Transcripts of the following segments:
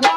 Ram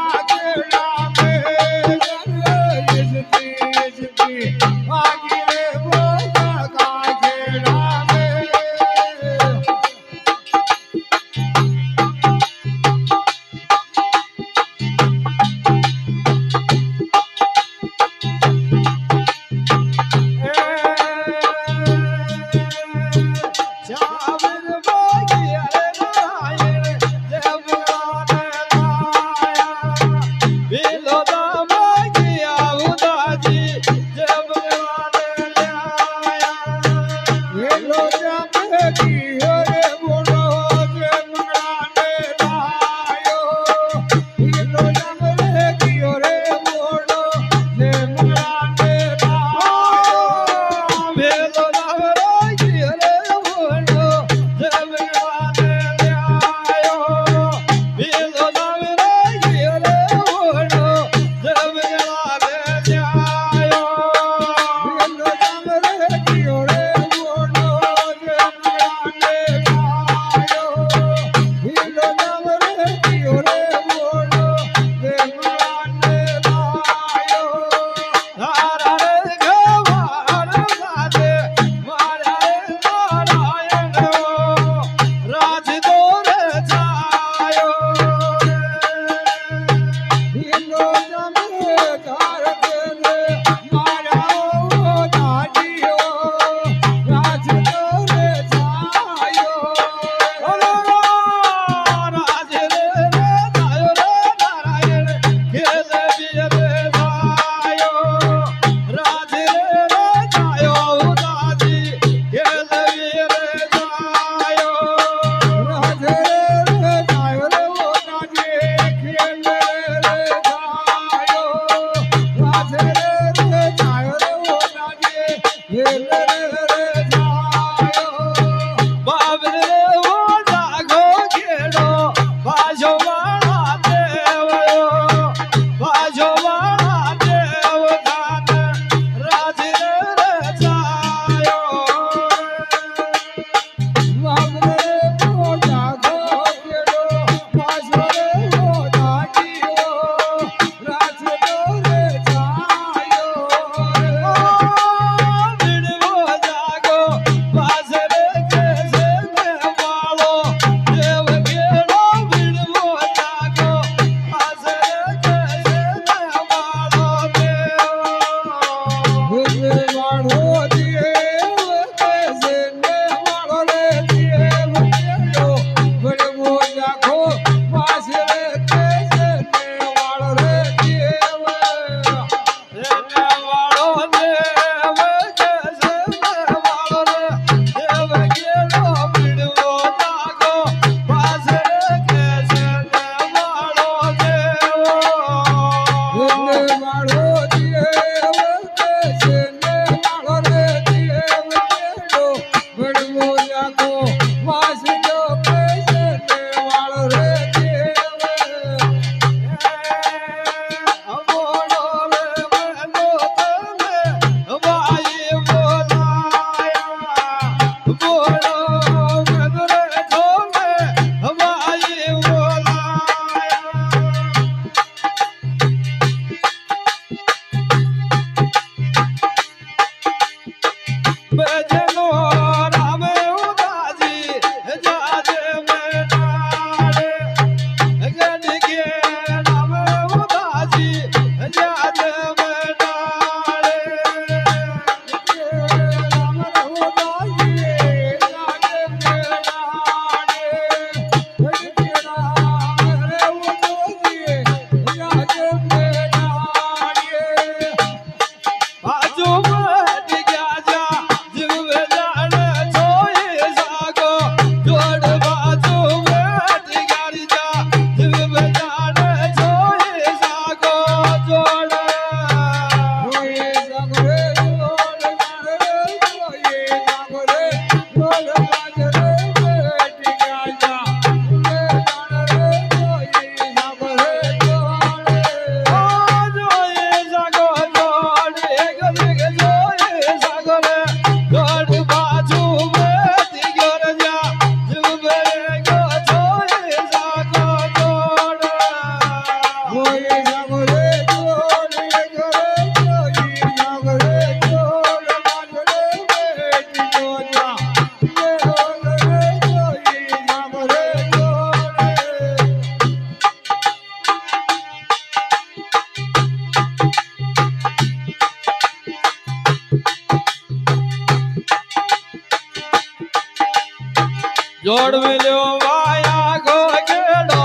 જોડવી લ્યો વાયા ગોગેડો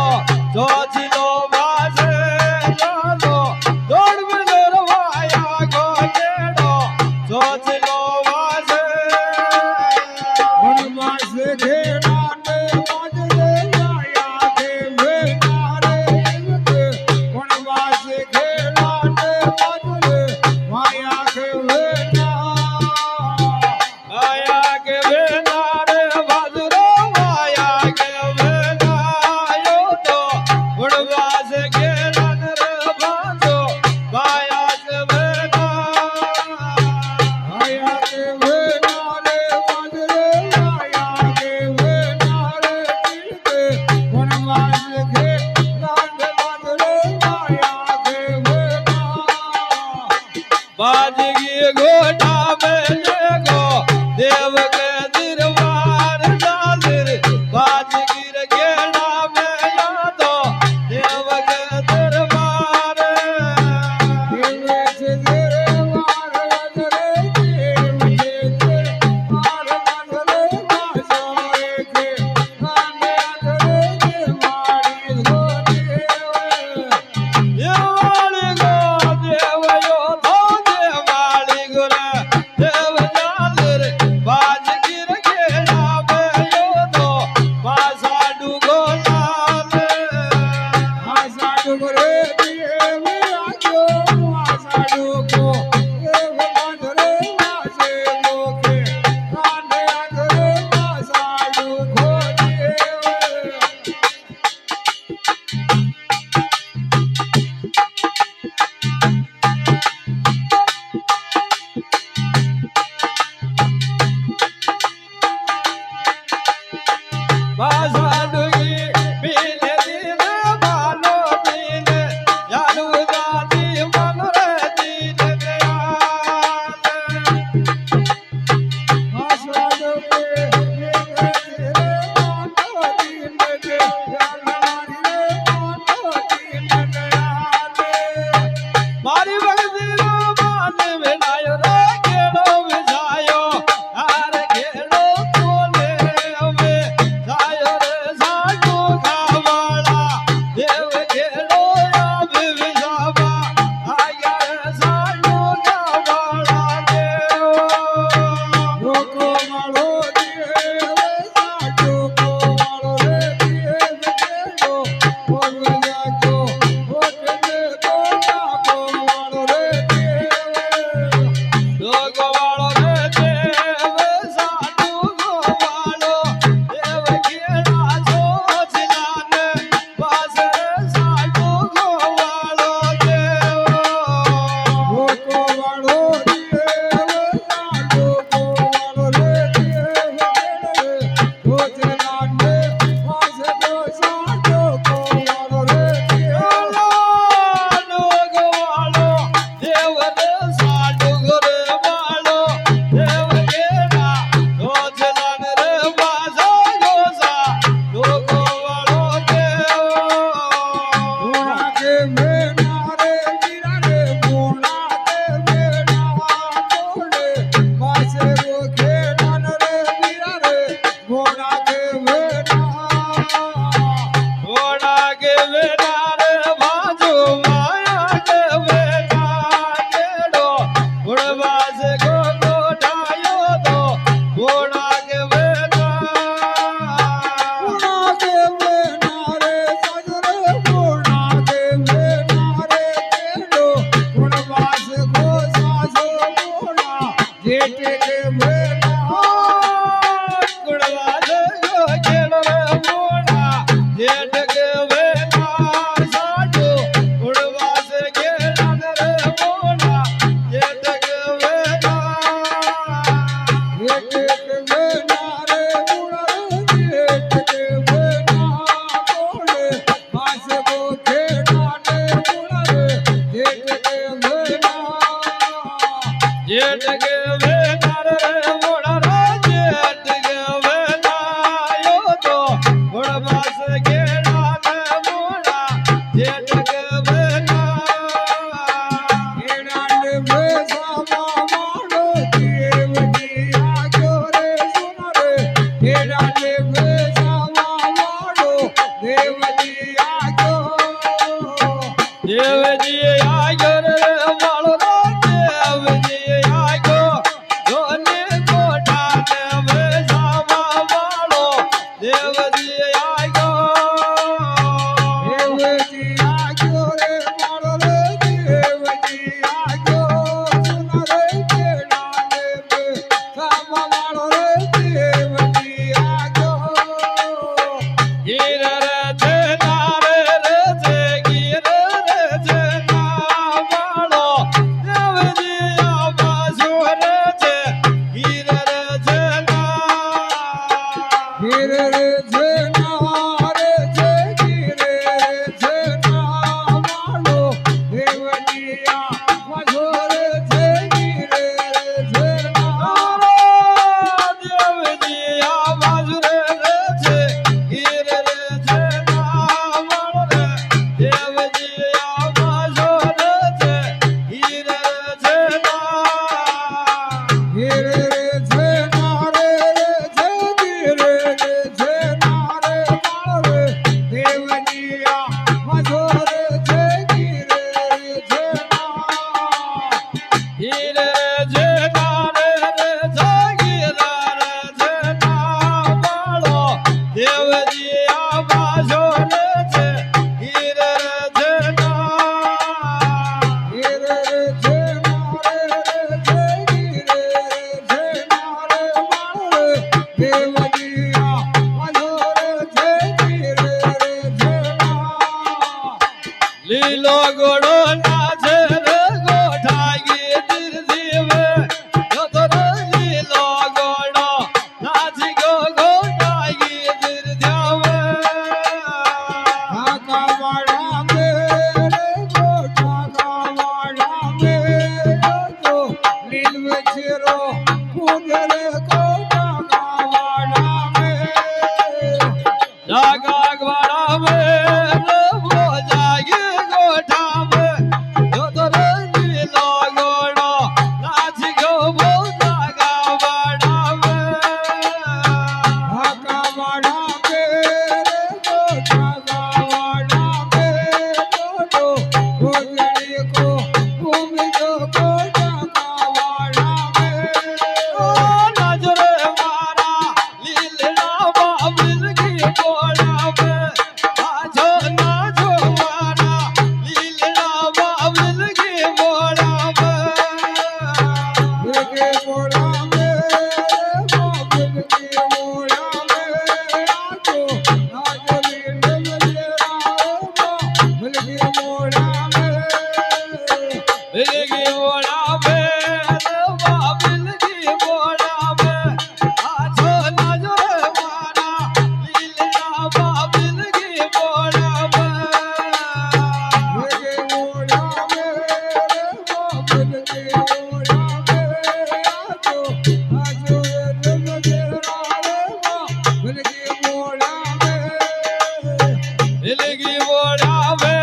જોજીલો વાજે જાલો જોડવી લ્યો વાયા ગોગેડો જોજીલો વાજે વનવાસ ઘેડા ને વાજરે વાયા કે વેનારે વનવાસ ઘેડા ને વાજરે વાયા કે વેના વાયા કે વેનારે વાજરો વાયા કે વેનાયો તો વડવાસ ઘેડા ને વાજો વાયા કે વેના વાયા કે વેનારે વાજરે વાયા કે વેનારે વનવાસ ઘેડા ને વાજરે વાયા કે વેના बाजगी घोटा में गो देव के दरबार डालर बाजगी गेड़ा में यादो देव के दरबार देव से दरबार वजरे देव से दरबार वजरे वासोए के खाने अधरे के मारी गो देवाली गो देव यो धो देवाली गो देव डालर बाजगी गेड़ा में यादो बासाडू गोलाल आशा डुगरे देव आजो आशा डुगो देव वजरे वासे लोके खाने अधरे आशा डुगो देव बासाडुगी पीले दिन बालो पीले यार દેવજી આગળ રે માળો દેવજી આગળ જોની કોઠાને વેસાવા વાળો દેવજી આગળ દેવજી આજો રે મારો રે દેવજી આજો સુના રે કેળાને બે સામા મારો રે દેવજી આજો ગીર રે છે નારે રે છે ગીર રે છે ના વાળો દેવજી આવા સુર છે ગીર રે છે ના ગીર રે છે ના રે છે ગીર રે છે ના મારો દેવજી આ વાજો રે છે ગીર રે છે ના દેવજી આવા સુર છે ગીર રે છે ના વાળો દેવજી આવા સુર છે ગીર રે છે ના ગીર રે છે ના રે છે ગીર રે છે ના રે મારો દેવજી આ વાજો રે છે ગીર રે છે ના ગીર રે છે નારે રે છે ગીર રે છે ના વાળો દેવજી આવા સુર છે ગીર રે છે ના ગીર રે છે ના રે છે ગીર રે છે ના રે મારો દેવજી આ વાજો રે છે ગીર રે છે ના લીલો ગોળો નાચે રે ગોઠા ગીર જીવે જતો રે લીલો ગોળો નાચી ગો ગોઠા ગીર ધ્યાવે કાકા વાળા મે રે ગોઠા કાવાળા મે તો લીલવ છેરો કુંડરે કોઠા કાવાળા મે જાગા ગવાડા મે રવો જાગે ગોઠા મે જતો રે લીલો ગોળો નાચી ગો બો જાગા વાડા મે કાકા વાળા મે રે ગોઠા કાવાળા મે તો ગોગડી કો ઘૂમી જો કોઠા કાવાળા મે નજરે મારા લીલડા બાબિલ કી બોલા મે આજો નાજો મારા લીલડા બાબિલ કી બોલા મે કે મોળા મે બાબુલ કે મોળા મે આજો આજો લીલ મજરા બાબુલ કે મોળા મે કી બોલા મે બાબિલ કી બોલા મે આજો નાજો મારા લીલડા બાબિલ કી બોલા મે કે મોળા મે બાબુલ કે મોળા મે આજો આજો લીલ મજરા બાબુલ કે મોળા મે દિલગી બોલા વે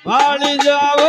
ભાળી જાવો